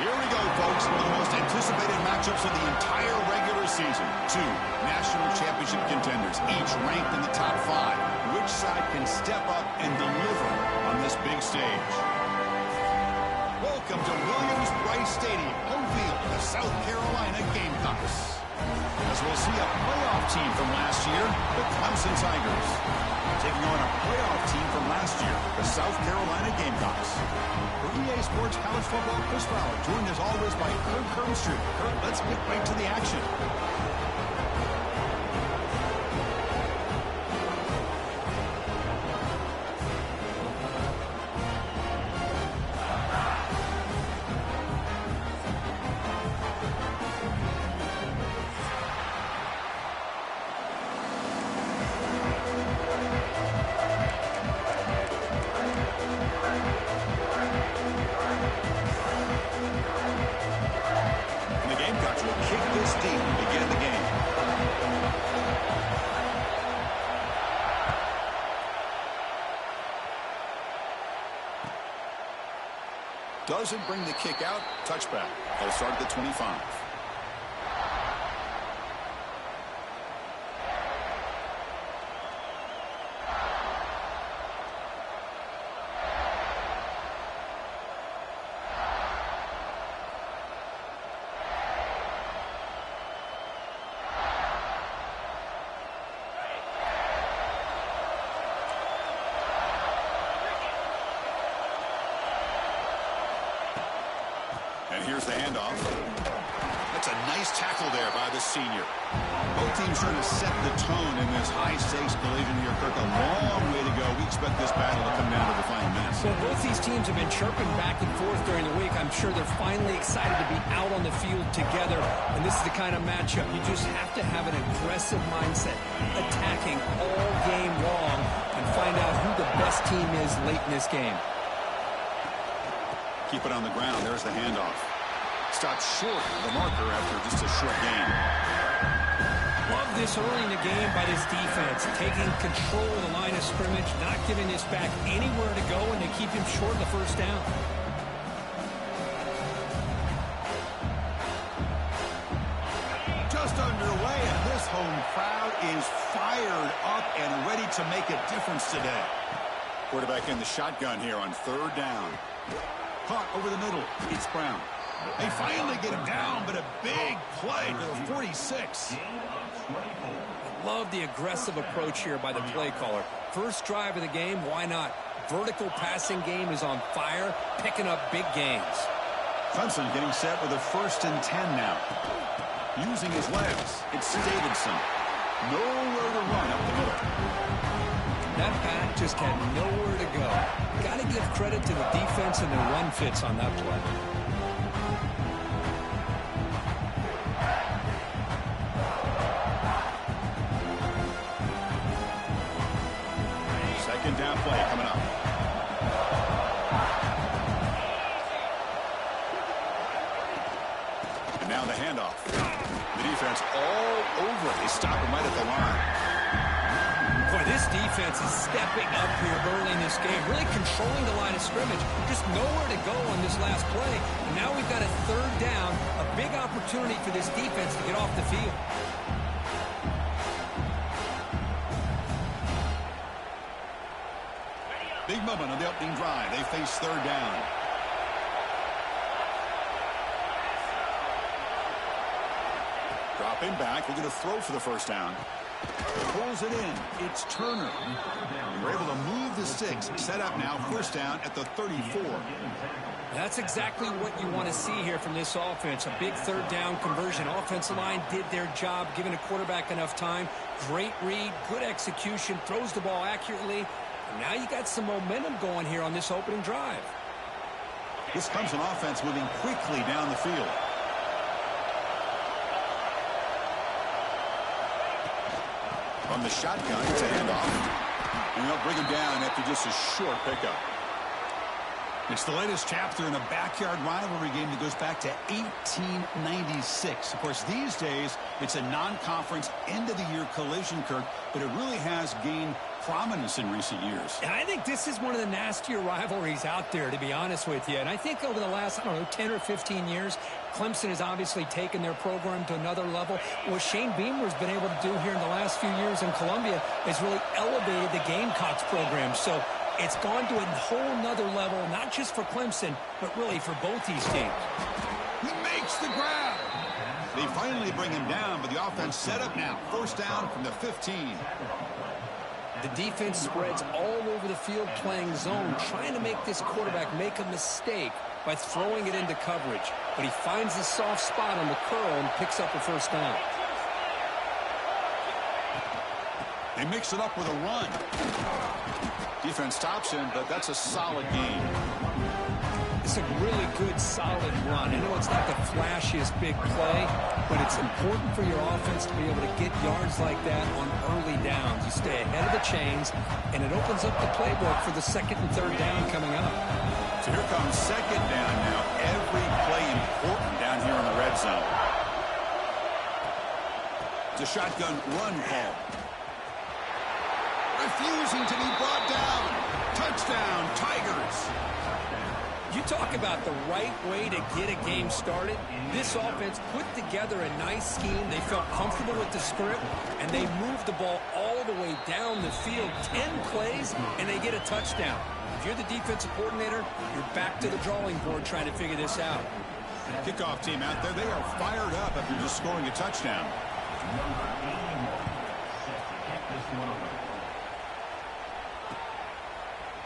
Here we go, folks. One of the most anticipated matchups of the entire regular season. Two national championship contenders, each ranked in the top 5. Which side can step up and deliver on this big stage? Welcome to Williams-Brice Stadium, home field of the South Carolina Gamecocks. As we'll see a playoff team from last year, the Clemson Tigers, taking on a playoff team from last year, the South Carolina Gamecocks. For EA Sports College Football, Chris Fowler, joined as always by Kurt Kermstreet. Kurt, let's get right to the action. Doesn't bring the kick out. Touchback. They'll start at the 25. And here's the handoff. That's a nice tackle there by the senior. Both teams trying to set the tone in this high-stakes collision here, Kirk. A long way to go. We expect this battle to come down to the final minutes. So both these teams have been chirping back and forth during the week. I'm sure they're finally excited to be out on the field together. And this is the kind of matchup you just have to have an aggressive mindset, attacking all game long, and find out who the best team is late in this game. Keep it on the ground. There's the handoff. Stopped short of the marker after just a short gain. Love this early in the game by this defense. Taking control of the line of scrimmage, not giving this back anywhere to go, and to keep him short of the first down. Just underway, and this home crowd is fired up and ready to make a difference today. Quarterback in the shotgun here on third down. Caught over the middle. It's Brown. They finally get him down, but a big play to the 46. Love the aggressive approach here by the play caller. First drive of the game, why not? Vertical passing game is on fire, picking up big gains. Clemson getting set with a 1st and 10 now. Using his legs, it's Davidson. Nowhere to run up the middle. That back just had nowhere to go. Got to give credit to the defense and their run fits on that play. Second down play coming up. And now the handoff. The defense all over it. They stop him right at the line. Boy, this defense is stepping up here early in this game, really controlling the line of scrimmage. Just nowhere to go on this last play. And now we've got a third down, a big opportunity for this defense to get off the field. Big moment on the opening drive. They face third down. Dropping back. We're going to throw for the first down. Pulls it in. It's Turner. We're able to move the sticks. Set up now. First down at the 34. That's exactly what you want to see here from this offense. A big third down conversion. Offensive line did their job, giving a quarterback enough time. Great read, good execution, throws the ball accurately. And now you got some momentum going here on this opening drive. This Clemson offense moving quickly down the field. From the shotgun, it's a handoff. And they'll bring him down after just a short pickup. It's the latest chapter in a backyard rivalry game that goes back to 1896. Of course, these days, it's a non-conference end-of-the-year collision, Kirk, but it really has gained prominence in recent years. And I think this is one of the nastier rivalries out there, to be honest with you. And I think over the last, 10 or 15 years, Clemson has obviously taken their program to another level. What Shane Beamer's been able to do here in the last few years in Columbia is really elevated the Gamecocks program. So it's gone to a whole nother level, not just for Clemson, but really for both these teams. He makes the grab. They finally bring him down, but the offense set up now. First down from the 15. The defense spreads all over the field playing zone, trying to make this quarterback make a mistake by throwing it into coverage. But he finds the soft spot on the curl and picks up a first down. They mix it up with a run. Defense stops him, but that's a solid gain. It's a really good, solid run. I know it's not the flashiest big play, but it's important for your offense to be able to get yards like that on early downs. You stay ahead of the chains, and it opens up the playbook for the second and third down coming up. So here comes second down now. Every play important down here in the red zone. It's a shotgun run call. Refusing to be brought down. Touchdown, Tigers. You talk about the right way to get a game started. This offense put together a nice scheme. They felt comfortable with the script, and they moved the ball all the way down the field. 10 plays, and they get a touchdown. If you're the defensive coordinator, you're back to the drawing board trying to figure this out. Kickoff team out there. They are fired up after just scoring a touchdown.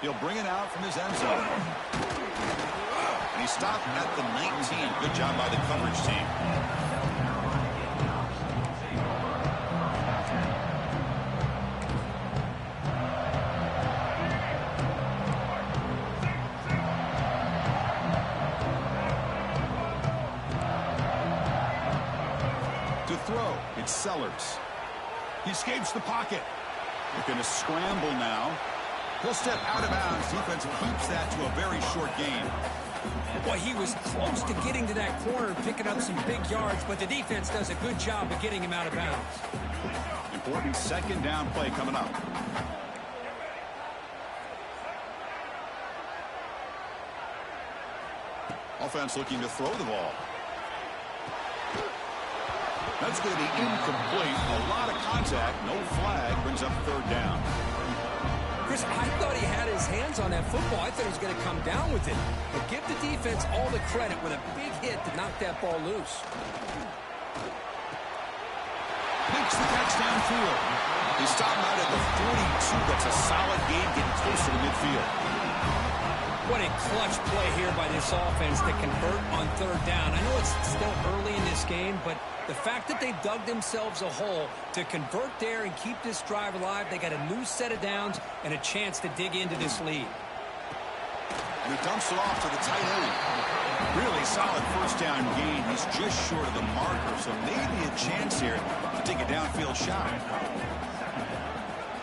He'll bring it out from his end zone. And he stopped at the 19. Good job by the coverage team. To throw, it's Sellers. He escapes the pocket. Looking to scramble now. He'll step out of bounds. Defense keeps that to a very short gain. Boy, he was close to getting to that corner and picking up some big yards, but the defense does a good job of getting him out of bounds. Important second down play coming up. Offense looking to throw the ball. That's going to be incomplete. A lot of contact. No flag. Brings up third down. Chris, I thought he had his hands on that football. I thought he was going to come down with it. But give the defense all the credit with a big hit to knock that ball loose. Makes the catch downfield. He stopped out at the 42. That's a solid gain, getting close to the midfield. What a clutch play here by this offense to convert on third down. I know it's still early in this game, but the fact that they dug themselves a hole to convert there and keep this drive alive, they got a new set of downs and a chance to dig into this lead. And he dumps it off to the tight end. Really solid first down gain. He's just short of the marker, so maybe a chance here to take a downfield shot.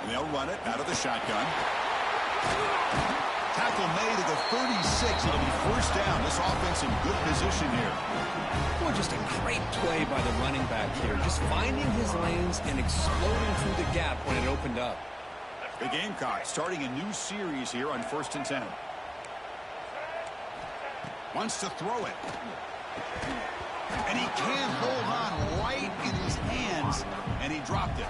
And they'll run it out of the shotgun. Tackle made at the 36. It'll be first down. This offense in good position here. Well, just a great play by the running back here. Just finding his lanes and exploding through the gap when it opened up. The Gamecocks starting a new series here on 1st and 10. Wants to throw it. And he can't hold on right in his hands. And he dropped it.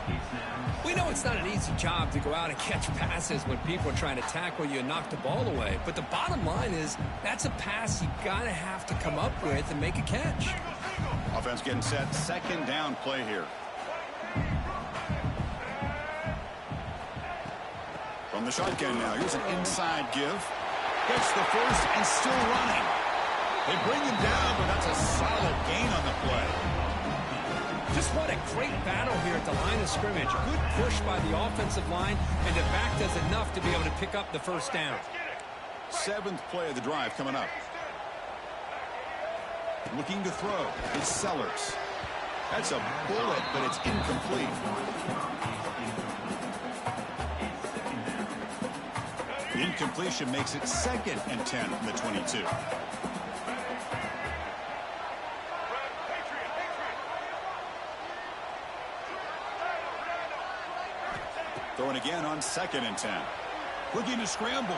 We know it's not an easy job to go out and catch passes when people are trying to tackle you and knock the ball away. But the bottom line is that's a pass you got to have to come up with and make a catch. Offense getting set. Second down play here. From the shotgun now. Here's an inside give. Gets the first and still running. They bring him down, but that's a solid gain on the play. Just what a great battle here at the line of scrimmage. Good push by the offensive line, and the back does enough to be able to pick up the first down. 7th play of the drive coming up. Looking to throw. It's Sellers. That's a bullet, but it's incomplete. The incompletion makes it 2nd and 10 from the 22. Throwing again on 2nd and 10. Looking to scramble.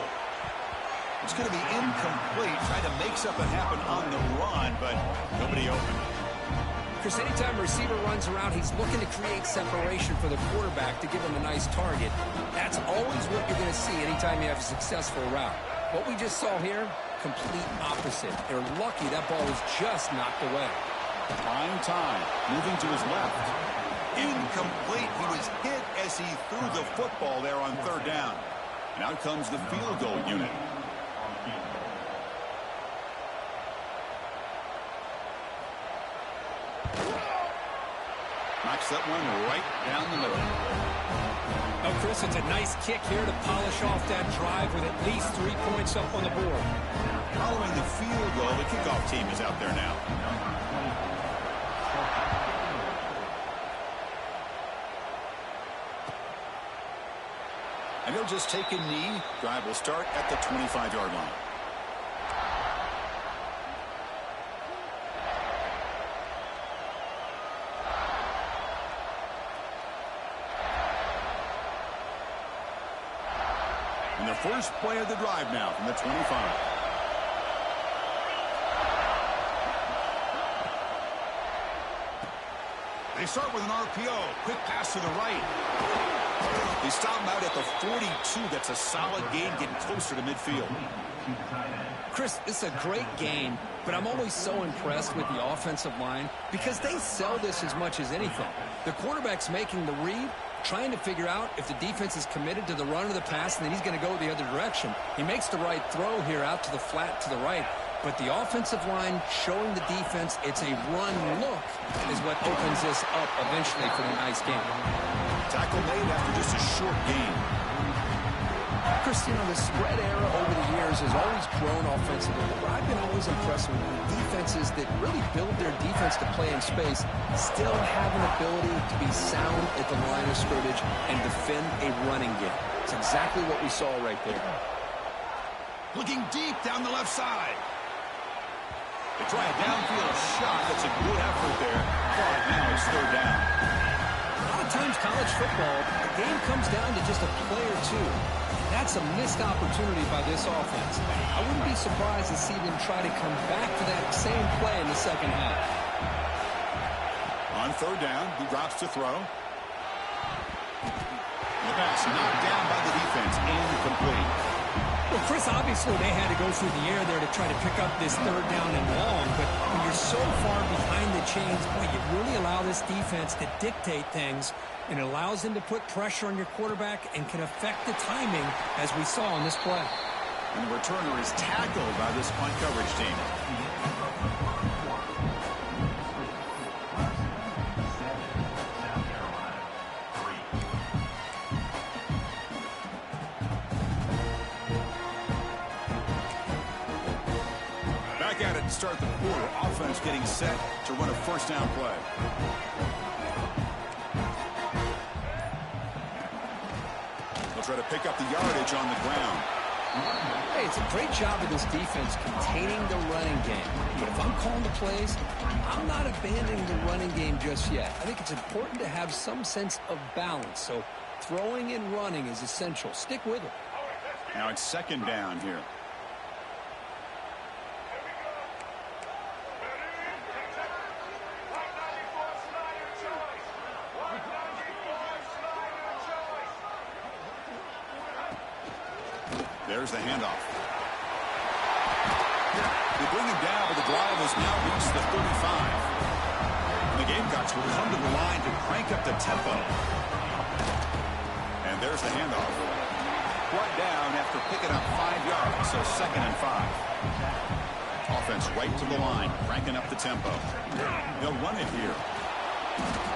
It's going to be incomplete. Trying to make something happen on the run, but nobody open. Chris, anytime a receiver runs around, he's looking to create separation for the quarterback to give him a nice target. That's always what you're going to see anytime you have a successful route. What we just saw here, complete opposite. They're lucky that ball was just knocked away. Prime time, moving to his left. Incomplete. He was hit as he threw the football there on 3rd down. And out comes the field goal unit. Knocks that one right down the middle. Oh, Chris, it's a nice kick here to polish off that drive with at least 3 points up on the board. Following the field goal, the kickoff team is out there now. And he'll just take a knee. Drive will start at the 25-yard line. And the first play of the drive now from the 25. They start with an RPO. Quick pass to the right. They stop him out at the 42. That's a solid gain, getting closer to midfield. Chris, it's a great game, but I'm always so impressed with the offensive line because they sell this as much as anything. The quarterback's making the read, trying to figure out if the defense is committed to the run or the pass, and then he's going to go the other direction. He makes the right throw here out to the flat to the right, but the offensive line showing the defense it's a run look is what opens this up eventually for the nice game. Tackle made after just a short gain. Chris, you know, the spread era over the years has always grown offensively, but I've been always impressed with defenses that really build their defense to play in space, still have an ability to be sound at the line of scrimmage and defend a running game. It's exactly what we saw right there. Looking deep down the left side. They try a downfield shot. That's a good effort there. But now it's 3rd down. A lot of times college football, the game comes down to just a play or two. That's a missed opportunity by this offense. I wouldn't be surprised to see them try to come back to that same play in the second half. On 3rd down, he drops to throw. The pass knocked down by the defense. Incomplete. Well, Chris, obviously they had to go through the air there to try to pick up this 3rd down and long, but when you're so far behind the chains, boy, you really allow this defense to dictate things, and it allows them to put pressure on your quarterback and can affect the timing, as we saw on this play. And the returner is tackled by this punt coverage team. At it to start the quarter. Offense getting set to run a 1st down play. They'll try to pick up the yardage on the ground. Hey, it's a great job of this defense containing the running game. But if I'm calling the plays, I'm not abandoning the running game just yet. I think it's important to have some sense of balance. So throwing and running is essential. Stick with it. Now it's 2nd down here. There's the handoff. They bring him down, but the drive has now reached the 35. And the Gamecocks will come to the line to crank up the tempo. And there's the handoff. Brought down after picking up 5 yards, so 2nd and 5. Offense right to the line, cranking up the tempo. They'll run it here.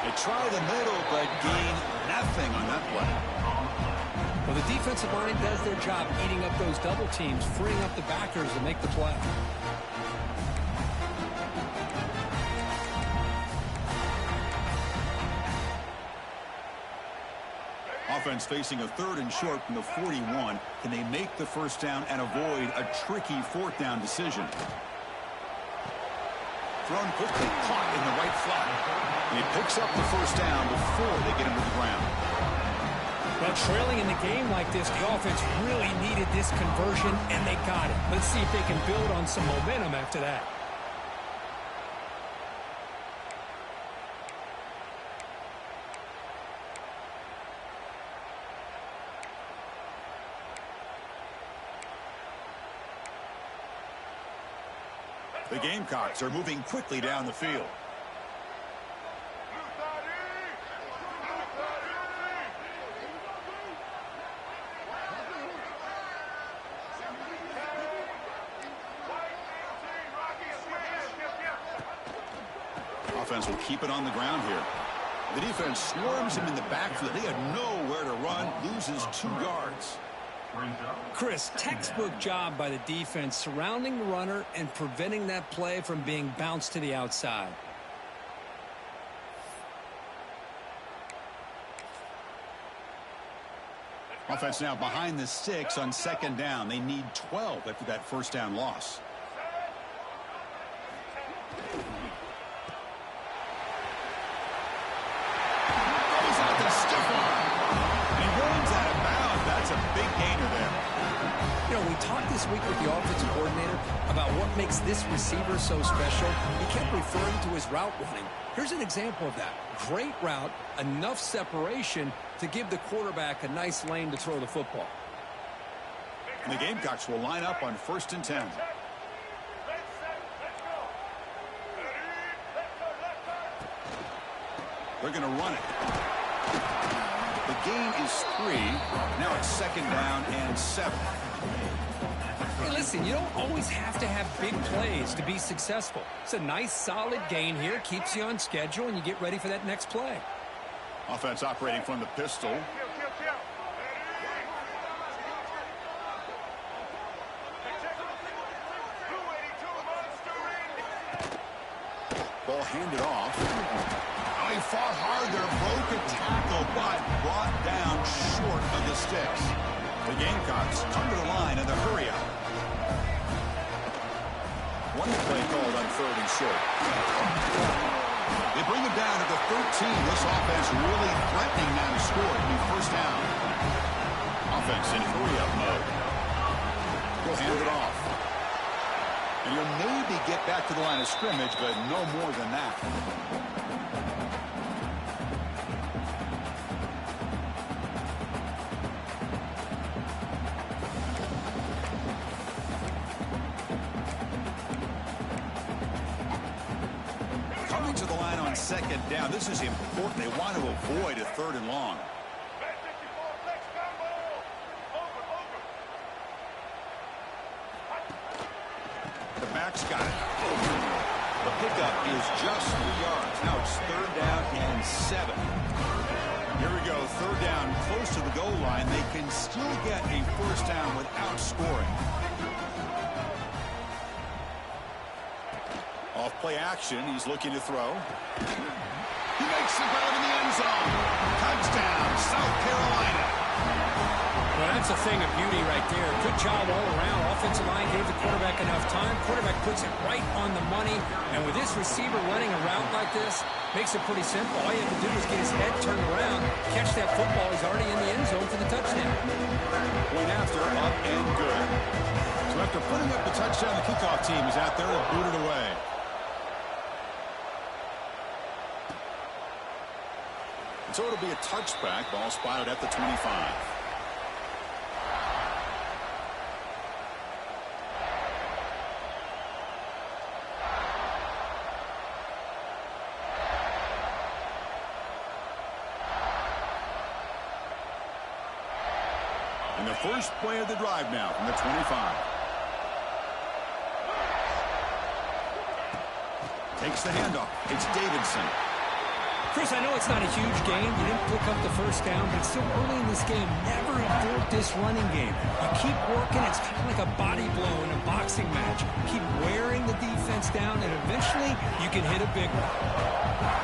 They try the middle, but gain nothing on that play. Well, the defensive line does their job eating up those double teams, freeing up the backers to make the play. Offense facing a 3rd and short from the 41. Can they make the first down and avoid a tricky 4th down decision? Thrown quickly, caught in the right flat. And he picks up the first down before they get him to the ground. Well, trailing in the game like this, the offense really needed this conversion, and they got it. Let's see if they can build on some momentum after that. The Gamecocks are moving quickly down the field. Offense will keep it on the ground here. The defense swarms him in the backfield. They have nowhere to run, loses 2 yards. Chris, textbook job by the defense surrounding the runner and preventing that play from being bounced to the outside. Offense now behind the 6 on 2nd down. They need 12 after that first down loss. Goes out the stiff arm. And he runs out of bounds. That's a big gainer there. You know, we talked this week with the offensive coordinator about what makes this receiver so special. He kept referring to his route running. Here's an example of that. Great route, enough separation to give the quarterback a nice lane to throw the football. And the Gamecocks will line up on 1st and 10. They're going to run it. The gain is 3. Now it's 2nd down and 7. Hey, listen, you don't always have to have big plays to be successful. It's a nice, solid gain here. Keeps you on schedule, and you get ready for that next play. Offense operating from the pistol. Ball handed off. Oh, he fought hard there, broke a tackle, but brought down short of the sticks. The Gamecocks come to the line in the hurry up. One play called on 3rd and short. They bring him down to the 13. This offense really threatening now to score. It'll be first down. Offense in hurry-up mode. We'll hand it off. And you'll maybe get back to the line of scrimmage, but no more than that. Coming to the line on 2nd down. This is important. They want to avoid a 3rd and long. The back's got it. The pickup is just 3 yards. Now it's 3rd down and 7. Here we go. 3rd down, close to the goal line. They can still get a first down without scoring. Off play action. He's looking to throw. He makes the grab in the end zone. Touchdown, South Carolina. Well, that's a thing of beauty right there. Good job all around. Offensive line gave the quarterback enough time. Quarterback puts it right on the money. And with this receiver running a route like this, makes it pretty simple. All you have to do is get his head turned around, catch that football. He's already in the end zone for the touchdown. Point after, up and good. So after putting up the touchdown, the kickoff team is out there to boot it away. So it'll be a touchback. Ball spotted at the 25. And the first play of the drive now from the 25. Takes the handoff. It's Davidson. Chris, I know it's not a huge game. You didn't pick up the first down, but it's still early in this game. Never abort this running game. You keep working. It's kind of like a body blow in a boxing match. Keep wearing the defense down, and eventually you can hit a big one.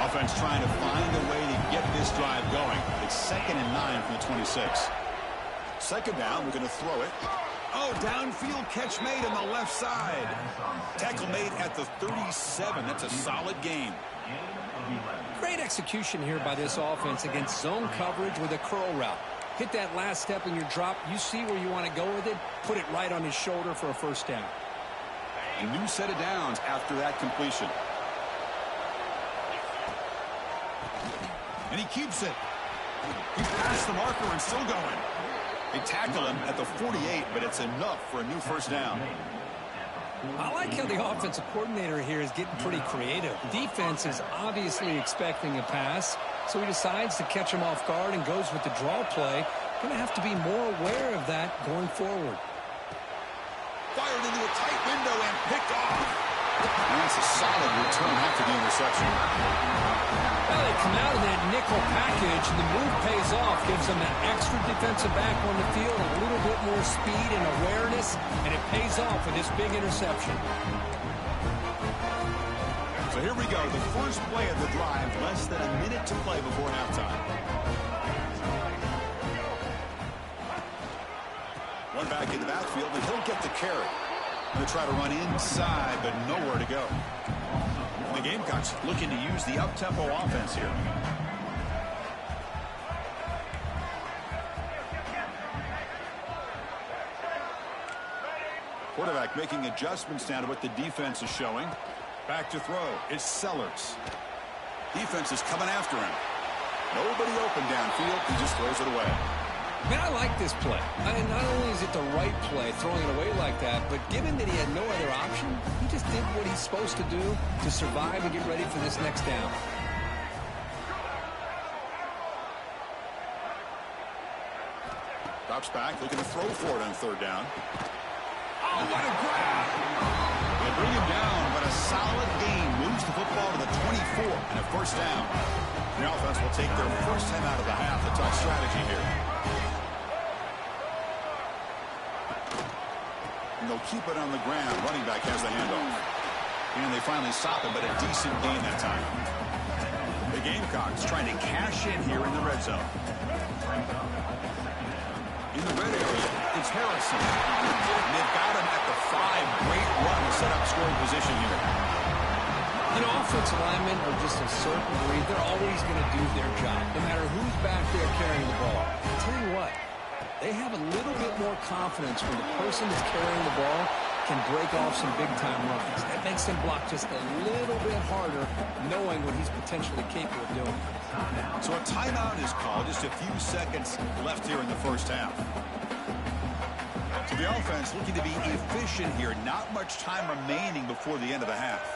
Offense trying to find a way to get this drive going. It's 2nd and 9 from the 26. Second down, we're going to throw it. Oh, downfield catch made on the left side. Tackle made at the 37. That's a solid gain. Great execution here by this offense against zone coverage with a curl route. Hit that last step in your drop. You see where you want to go with it. Put it right on his shoulder for a first down. A new set of downs after that completion. And he keeps it. He's past the marker and still going. They tackle him at the 48, but it's enough for a new first down. I like how the offensive coordinator here is getting pretty creative. Defense is obviously expecting a pass, so he decides to catch him off guard and goes with the draw play. Going to have to be more aware of that going forward. Fired into a tight window and picked off. And that's a solid return after the interception. Well, they come out in that nickel package, and the move pays off, gives them that extra defensive back on the field, a little bit more speed and awareness, and it pays off with this big interception. So here we go, the first play of the drive, less than a minute to play before halftime. One back in the backfield, and he'll get the carry. Going to try to run inside, but nowhere to go. And the Gamecocks looking to use the up-tempo offense here. Quarterback making adjustments now to what the defense is showing. Back to throw. It's Sellers. Defense is coming after him. Nobody open downfield. He just throws it away. Man, I like this play. Not only is it the right play, throwing it away like that, but given that he had no other option, he just did what he's supposed to do to survive and get ready for this next down. Drops back, looking to throw for it on third down. Oh, what a grab! They bring him down, but a solid gain moves the football to the 24 and a first down. The offense will take their first time out of the half. A tough strategy here. And they'll keep it on the ground. Running back has the handoff. And they finally stop it, but a decent gain that time. The Gamecocks trying to cash in here in the red zone. In the red area, it's Harrison. And they've got him at the 5. Great run to set up scoring position here. You know, offensive linemen are just a certain breed. They're always going to do their job, no matter who's back there carrying the ball. I'll tell you what, they have a little bit more confidence when the person that's carrying the ball can break off some big-time runs. That makes them block just a little bit harder, knowing what he's potentially capable of doing. So a timeout is called. Just a few seconds left here in the first half. So the offense looking to be efficient here. Not much time remaining before the end of the half.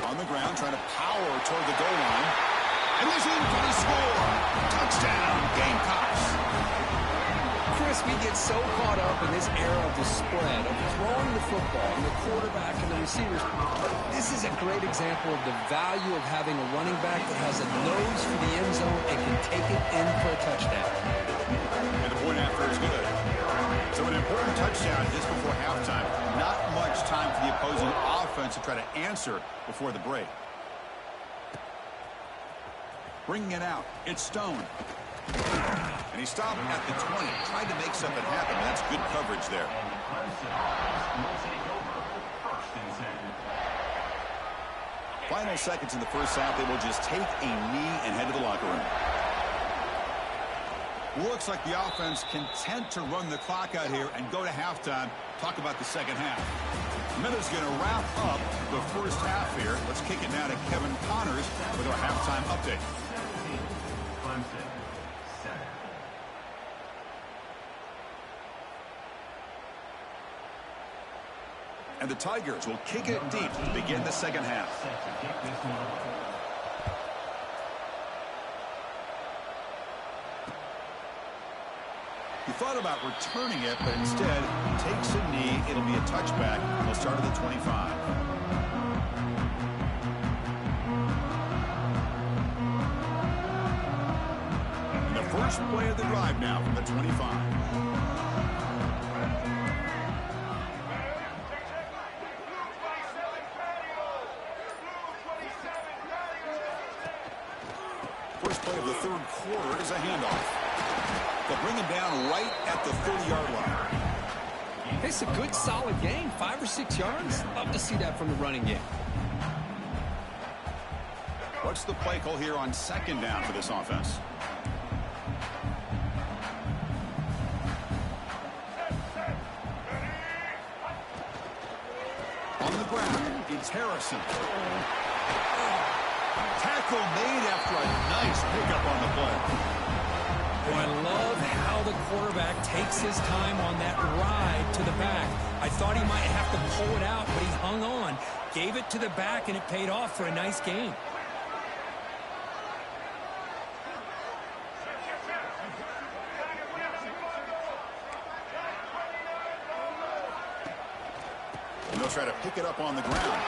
On the ground, trying to power toward the goal line. And he's in for the score. Touchdown, Gamecocks. Chris, we get so caught up in this era of the spread, of throwing the football, and the quarterback and the receivers. This is a great example of the value of having a running back that has a nose for the end zone and can take it in for a touchdown. And the point after is good. So an important touchdown just before halftime. Not much time for the opposing offense to try to answer before the break. Bringing it out. It's Stone. And he stopped at the 20. Tried to make something happen. That's good coverage there. Final seconds in the first half. They will just take a knee and head to the locker room. Looks like the offense content to run the clock out here and go to halftime. Talk about the second half. Minutes going to wrap up the first half here. Let's kick it now to Kevin Connors with our halftime update. Clemson, 7. And the Tigers will kick it deep to begin the second half. He thought about returning it, but instead takes a knee. It'll be a touchback. He'll start at the 25. And the first First play of the drive now from the 25. First play of the third quarter is a handoff. They'll bring him down right at the 30-yard line. It's a good, solid gain. 5 or 6 yards. Love to see that from the running game. What's the play call here on second down for this offense? On the ground, it's Harrison. Tackle made after a nice pickup on the play. Boy, I love how the quarterback takes his time on that ride to the back. I thought he might have to pull it out, but he hung on, gave it to the back, and it paid off for a nice gain. And they'll try to pick it up on the ground.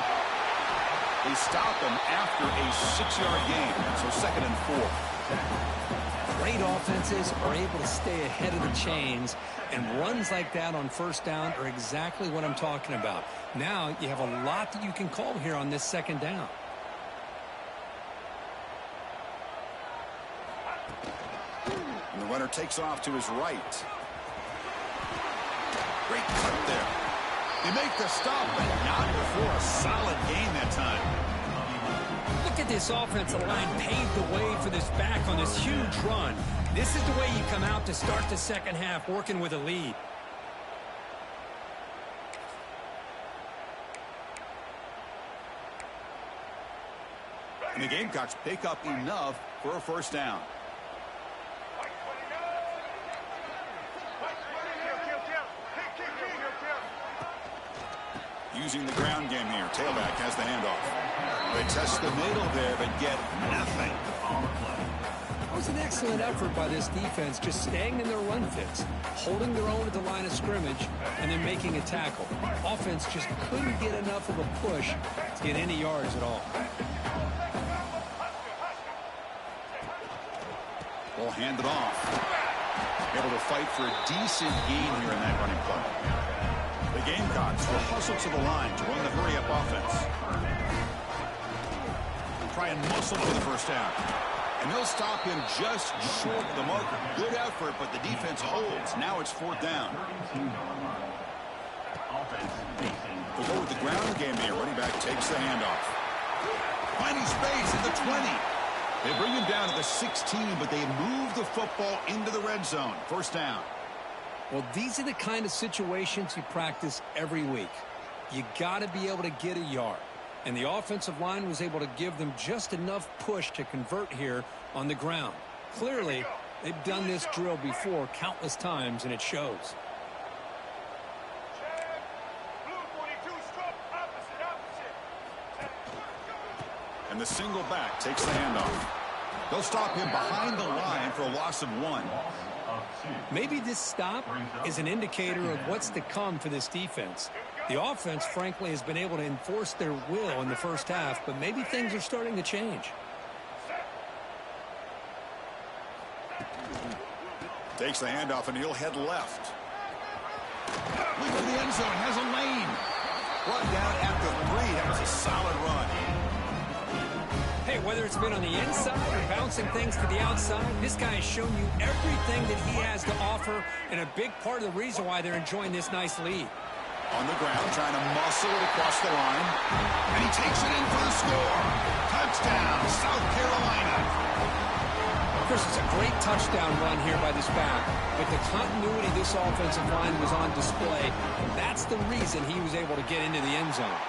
They stop him after a 6-yard gain, so 2nd and 4. Great offenses are able to stay ahead of the chains, and runs like that on first down are exactly what I'm talking about. Now you have a lot that you can call here on this 2nd down. And the runner takes off to his right. Great cut there. They make the stop, but not before a solid gain that time. Look at this offensive line paved the way for this back on this huge run. This is the way you come out to start the second half, working with a lead. And the Gamecocks pick up enough for a first down. Using the ground game here. Tailback has the handoff. They test the middle there, but get nothing. It was an excellent effort by this defense, just staying in their run fits, holding their own at the line of scrimmage, and then making a tackle. Offense just couldn't get enough of a push to get any yards at all. Ball handed off. Able to fight for a decent gain here in that running play. The Gamecocks will hustle to the line to run the hurry-up offense. Try and muscle for the first down. And they'll stop him just short of the marker. Good effort, but the defense holds. Now it's 4th down. They'll go with the ground game here. Running back takes the handoff. Finding space at the 20. They bring him down to the 16, but they move the football into the red zone. First down. Well, these are the kind of situations you practice every week. You got to be able to get a yard. And the offensive line was able to give them just enough push to convert here on the ground. Clearly, they've done this drill before countless times, and it shows. And the single back takes the handoff. They'll stop him behind the line for a loss of 1. Maybe this stop is an indicator of what's to come for this defense. The offense, frankly, has been able to enforce their will in the first half, but maybe things are starting to change. Takes the handoff, and he'll head left. Look for the end zone. Has a lane. Brought down at the 3. That was a solid run. Hey, whether it's been on the inside or bouncing things to the outside, this guy has shown you everything that he has to offer, and a big part of the reason why they're enjoying this nice lead. On the ground, trying to muscle it across the line. And he takes it in for the score. Touchdown, South Carolina. Of course, it's a great touchdown run here by this back, but the continuity of this offensive line was on display, and that's the reason he was able to get into the end zone.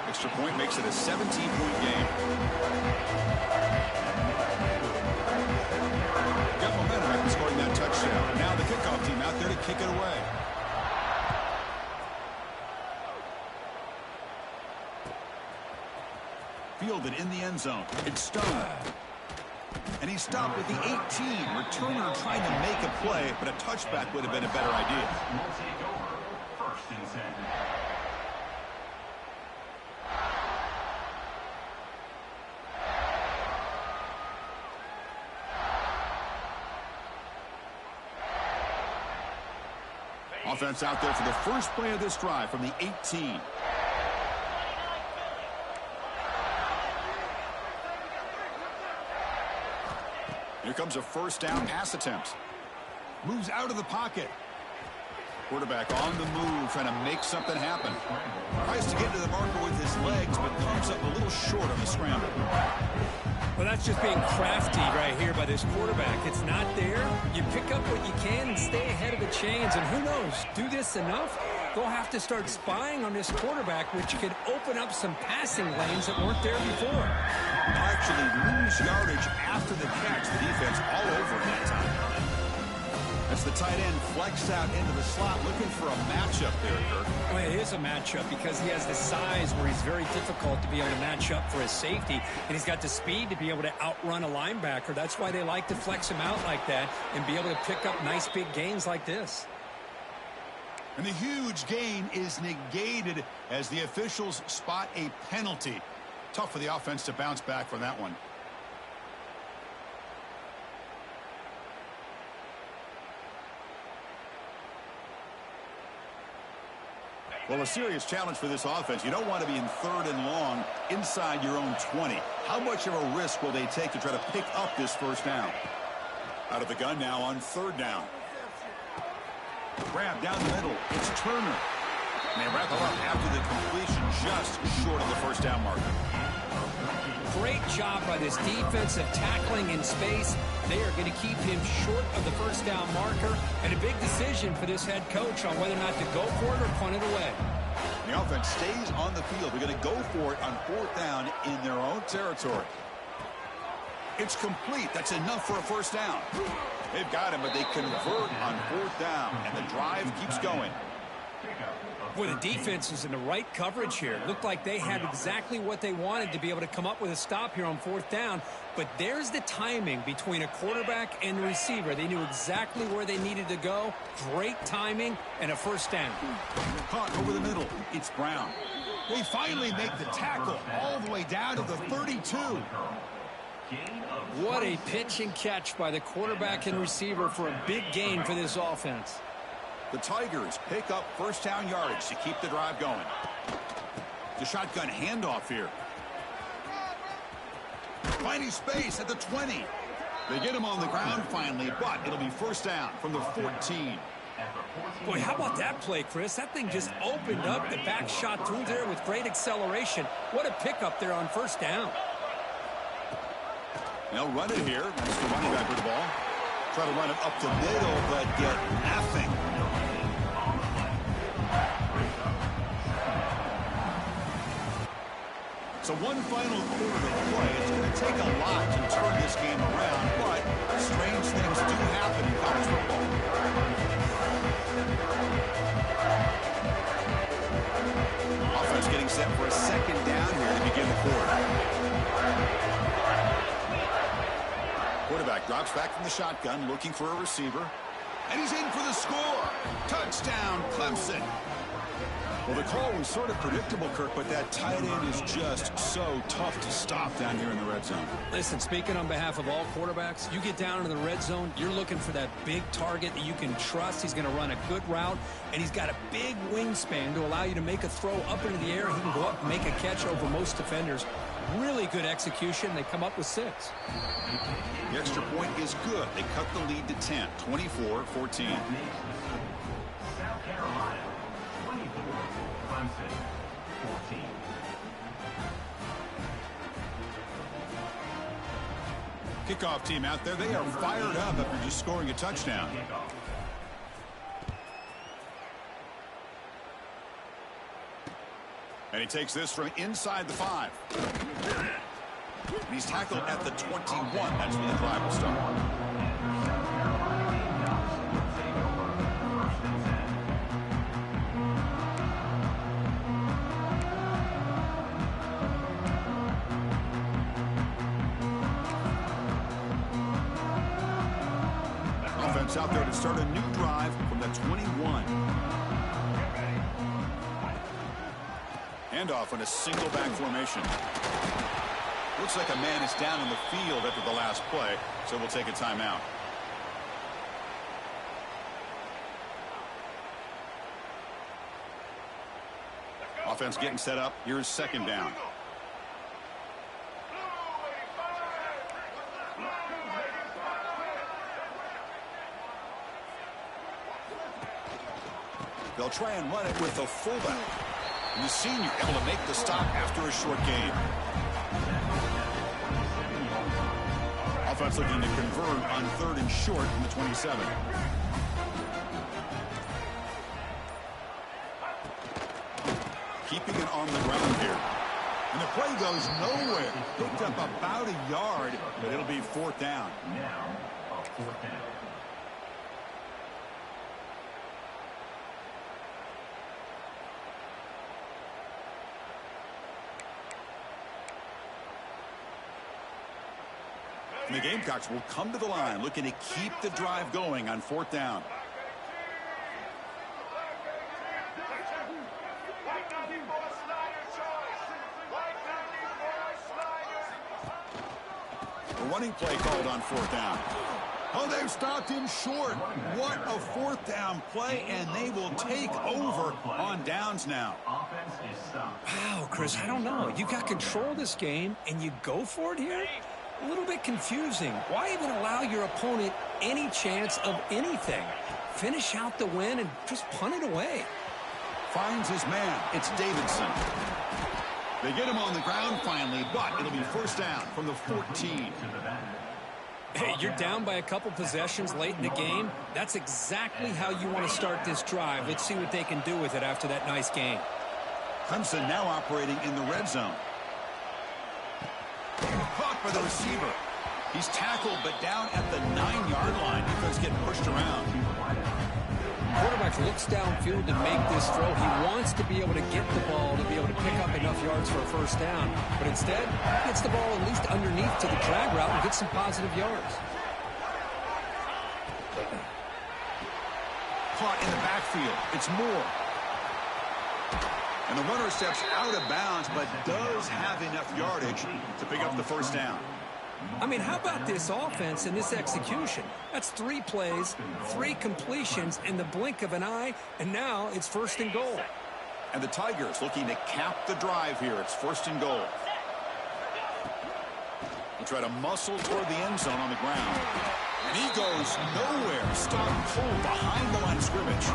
Extra point makes it a 17-point game. Got momentum after scoring that touchdown. Now the kickoff team out there to kick it away. Fielded in the end zone. It's Stone. And he stopped with the 18. Returner trying to make a play, but a touchback would have been a better idea. First and 10. Offense out there for the first play of this drive from the 18. Here comes a first down pass attempt. Moves out of the pocket. Quarterback on the move, trying to make something happen. Tries to get to the marker with his legs, but comes up a little short on the scramble. Well, that's just being crafty right here by this quarterback. It's not there. You pick up what you can and stay ahead of the chains. And who knows, do this enough, they'll have to start spying on this quarterback, which could open up some passing lanes that weren't there before. Actually lose yardage after the catch. The defense all over him that time. As the tight end flexed out into the slot, looking for a matchup there, Kirk. Well, it is a matchup because he has the size where he's very difficult to be able to match up for his safety, and he's got the speed to be able to outrun a linebacker. That's why they like to flex him out like that and be able to pick up nice big gains like this. And the huge gain is negated as the officials spot a penalty. Tough for the offense to bounce back from that one. Well, a serious challenge for this offense. You don't want to be in 3rd and long inside your own 20. How much of a risk will they take to try to pick up this first down? Out of the gun now on 3rd down. Grab down the middle. It's Turner. And they wrap it up after the completion, just short of the first down marker. Great job by this defensive tackling in space. They are going to keep him short of the first down marker, and a big decision for this head coach on whether or not to go for it or punt it away. The offense stays on the field. They're going to go for it on 4th down in their own territory. It's complete. That's enough for a first down. They've got him, but they convert on 4th down, and the drive keeps going. Boy, the defense is in the right coverage here. Looked like they had exactly what they wanted to be able to come up with a stop here on 4th down. But there's the timing between a quarterback and the receiver. They knew exactly where they needed to go. Great timing and a first down. Caught over the middle. It's Brown. They finally make the tackle all the way down to the 32. What a pitch and catch by the quarterback and receiver for a big gain for this offense. The Tigers pick up first down yardage to keep the drive going. The shotgun handoff here. Finding space at the 20. They get him on the ground finally, but it'll be first down from the 14. Boy, how about that play, Chris? That thing just opened up. The back shot through there with great acceleration. What a pickup there on first down. They'll run it here. That's the running back with the ball. Try to run it up the middle, but get nothing. So one final quarter to play. It's going to take a lot to turn this game around, but strange things do happen in college football. Offense getting set for a second down here to begin the quarter. Quarterback drops back from the shotgun, looking for a receiver. And he's in for the score. Touchdown, Clemson. Well, the call was sort of predictable, Kirk, but that tight end is just so tough to stop down here in the red zone. Listen, speaking on behalf of all quarterbacks, you get down into the red zone, you're looking for that big target that you can trust. He's going to run a good route, and he's got a big wingspan to allow you to make a throw up into the air. He can go up and make a catch over most defenders. Really good execution. They come up with 6. The extra point is good. They cut the lead to 10, 24-14. South Carolina, 24, Clemson, 14. Kickoff team out there. They are fired up after just scoring a touchdown. And he takes this from inside the 5. He's tackled at the 21. That's where the drive will start. Offense out there to start a new drive from the 21. Handoff on a single back formation. Looks like a man is down in the field after the last play, so we'll take a timeout. Offense getting set up. Here's second down. They'll try and run it with the fullback. And the senior able to make the stop after a short gain. Offense looking to convert on 3rd and short from the 27. Keeping it on the ground here. And the play goes nowhere. Picked up about a yard, but it'll be 4th down. Now, a 4th down. And the Gamecocks will come to the line looking to keep the drive going on 4th down. A running play called on 4th down. Oh, they've stopped him short. What a 4th down play, and they will take over on downs now. Offense is stopped. Wow, Chris, I don't know. You got control of this game, and you go for it here? A little bit confusing. Why even allow your opponent any chance of anything? Finish out the win and just punt it away. Finds his man. It's Davidson. They get him on the ground finally, but it'll be 1st down from the 14. Hey, you're down by a couple possessions late in the game. That's exactly how you want to start this drive. Let's see what they can do with it after that nice game. Clemson now operating in the red zone. Caught by the receiver. He's tackled, but down at the 9-yard line because getting pushed around. Quarterback looks downfield to make this throw. He wants to be able to get the ball to be able to pick up enough yards for a 1st down. But instead, he gets the ball at least underneath to the drag route and gets some positive yards. Caught in the backfield. It's Moore. And the runner steps out of bounds, but does have enough yardage to pick up the 1st down. I mean, how about this offense and this execution? That's 3 plays, 3 completions in the blink of an eye, and now it's 1st and goal. And the Tigers looking to cap the drive here. It's 1st and goal. He'll try to muscle toward the end zone on the ground. And he goes nowhere. Stopped cold behind the line of scrimmage.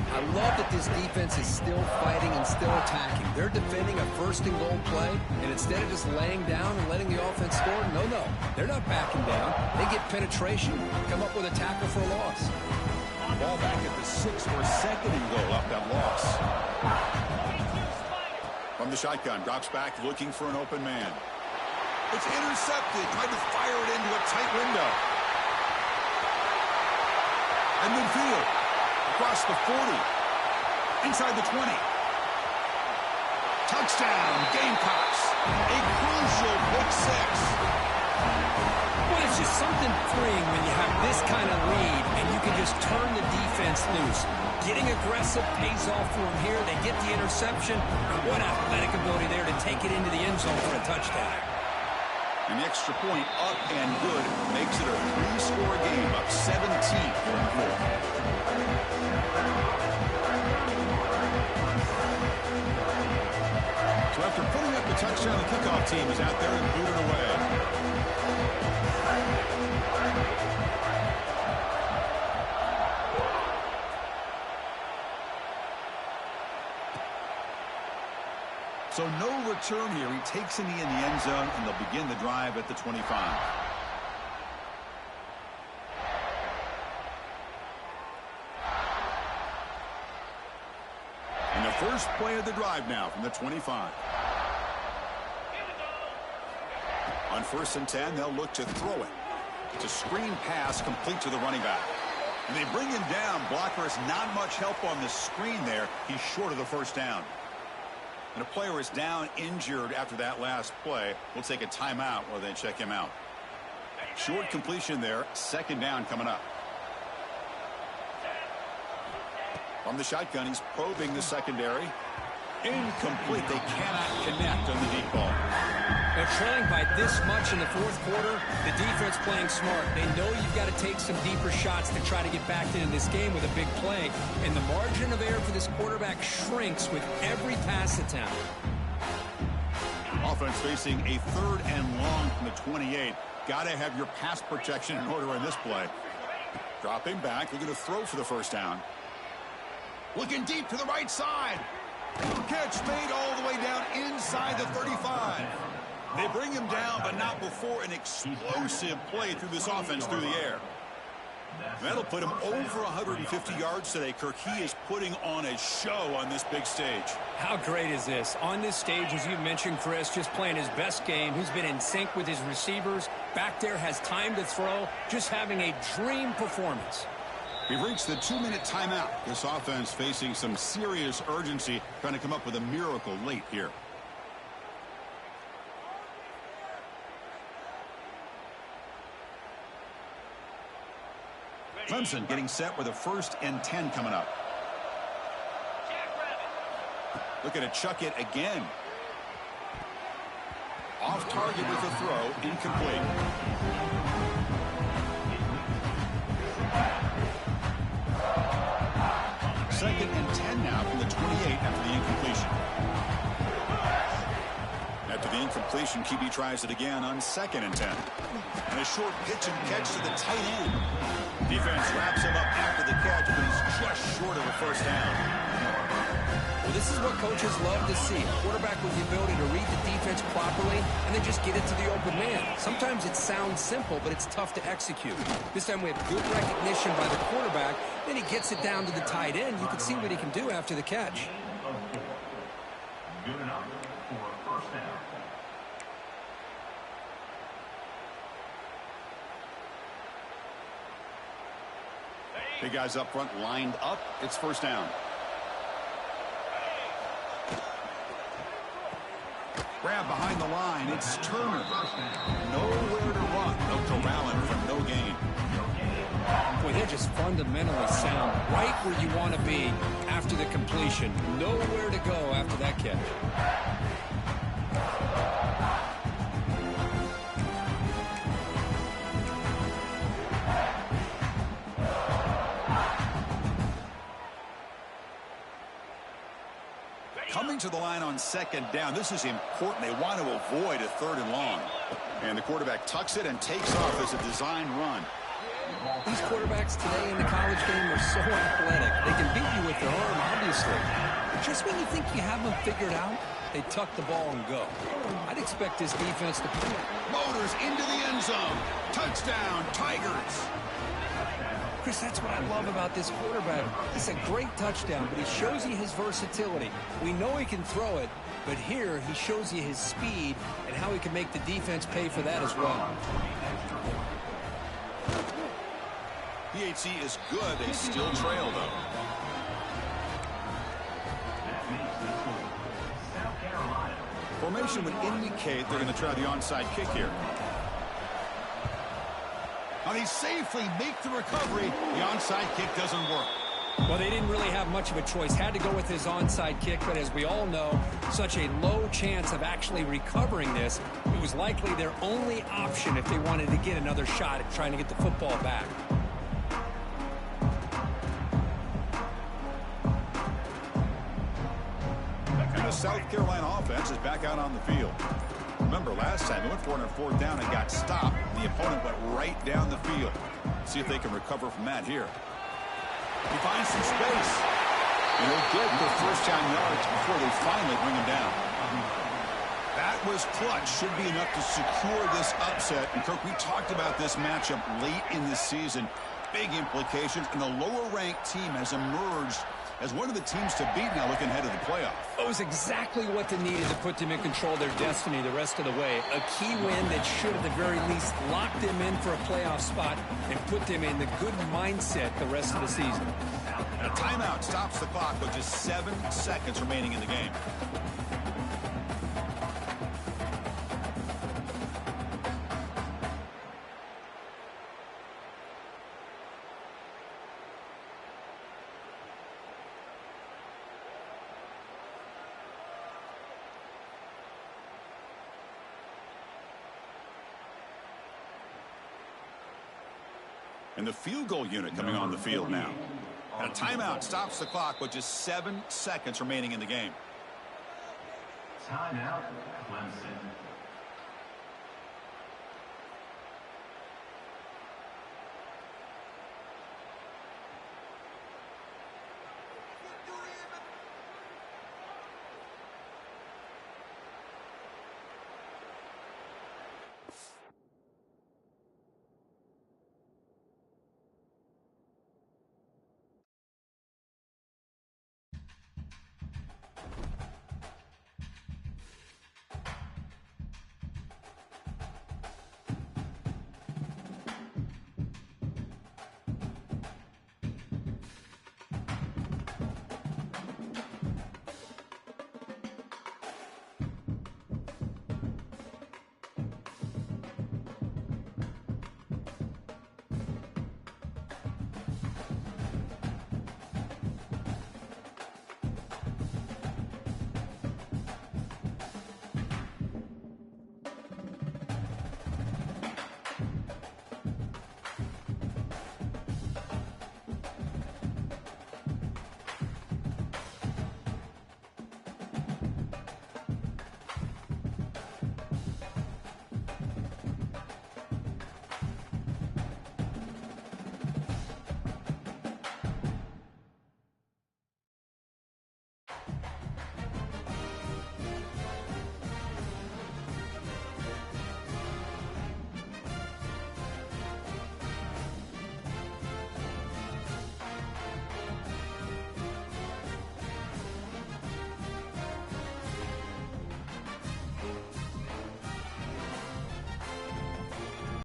I love that this defense is still fighting and still attacking. They're defending a 1st and goal play, and instead of just laying down and letting the offense score, no, they're not backing down. They get penetration, come up with a tackle for a loss. Ball back at the 6 for a 2nd and goal off that loss. From the shotgun, drops back looking for an open man. It's intercepted, tried to fire it into a tight window. And midfield. Across the 40. Inside the 20. Touchdown, Gamecocks. A crucial pick 6. Well, it's just something freeing when you have this kind of lead and you can just turn the defense loose. Getting aggressive pays off for them here. They get the interception. And what athletic ability there to take it into the end zone for a touchdown. And the extra point up and good makes it a 3-score game, up 17-4. So after putting up the touchdown, the kickoff team is out there and booted away. So no return here. He takes in the end zone, and they'll begin the drive at the 25. And the first play of the drive now from the 25. On 1st and 10, they'll look to throw it. It's a screen pass complete to the running back. And they bring him down. Blocker is not much help on the screen there. He's short of the 1st down. And a player is down injured after that last play. We'll take a timeout while they check him out. Short completion there. 2nd down coming up. From the shotgun, he's probing the secondary. Incomplete. They cannot connect on the deep ball. They're trailing by this much in the fourth quarter. The defense playing smart. They know you've got to take some deeper shots to try to get back into this game with a big play. And the margin of error for this quarterback shrinks with every pass attempt. Offense facing a 3rd and long from the 28. Got to have your pass protection in order in this play. Dropping back, looking to throw for the first down. Looking deep to the right side. Catch made all the way down inside the 35. They bring him down, but not before an explosive play through this offense through the air. That'll put him over 150 yards today, Kirk. He is putting on a show on this big stage. How great is this? On this stage, as you mentioned, Chris, just playing his best game. He's been in sync with his receivers. Back there, has time to throw. Just having a dream performance. We've reached the 2-minute timeout. This offense facing some serious urgency, trying to come up with a miracle late here. Clemson getting set with a 1st and 10 coming up. Looking to chuck it again. Off target with a throw, incomplete. Second and 10 now from the 28 after the incompletion. After the incompletion, QB tries it again on 2nd and 10. And a short pitch and catch to the tight end. Defense wraps him up after the catch, but he's just short of a first down. Well, this is what coaches love to see. A quarterback with the ability to read the defense properly and then just get it to the open man. Sometimes it sounds simple, but it's tough to execute. This time we have good recognition by the quarterback. Then he gets it down to the tight end. You can see what he can do after the catch. Good enough for a first down. Big guys up front lined up. It's first down. Grab behind the line. It's Turner. Nowhere to run. They'll corral him for no gain. Boy, they're just fundamentally sound. Right where you want to be after the completion. Nowhere to go after that catch. Coming to the line on 2nd down. This is important. They want to avoid a 3rd and long. And the quarterback tucks it and takes off as a design run. These quarterbacks today in the college game are so athletic. They can beat you with their arm, obviously. But just when you think you have them figured out, they tuck the ball and go. I'd expect this defense to play. Motors into the end zone. Touchdown, Tigers. Chris, that's what I love about this quarterback. It's a great touchdown, but he shows you his versatility. We know he can throw it, but here he shows you his speed and how he can make the defense pay for that as well. PHC is good. They still trail, though. Formation would indicate they're going to try the onside kick here. And he safely make the recovery. The onside kick doesn't work. Well, they didn't really have much of a choice. Had to go with his onside kick, but as we all know, such a low chance of actually recovering this. It was likely their only option if they wanted to get another shot at trying to get the football back. And the South Carolina offense is back out on the field. Remember, last time they went for it on 4th down and got stopped. The opponent went right down the field. See if they can recover from that here. He finds some space. And they're good for first down yards before they finally bring him down. That was clutch. Should be enough to secure this upset. And, Kirk, we talked about this matchup late in the season. Big implications. And the lower-ranked team has emerged as one of the teams to beat now looking ahead of the playoff. It was exactly what they needed to put them in control of their destiny the rest of the way. A key win that should, at the very least, lock them in for a playoff spot and put them in the good mindset the rest of the season. A timeout stops the clock with just 7 seconds remaining in the game. And the field goal unit coming on the field now. And a timeout stops the clock with just 7 seconds remaining in the game. Timeout, Clemson.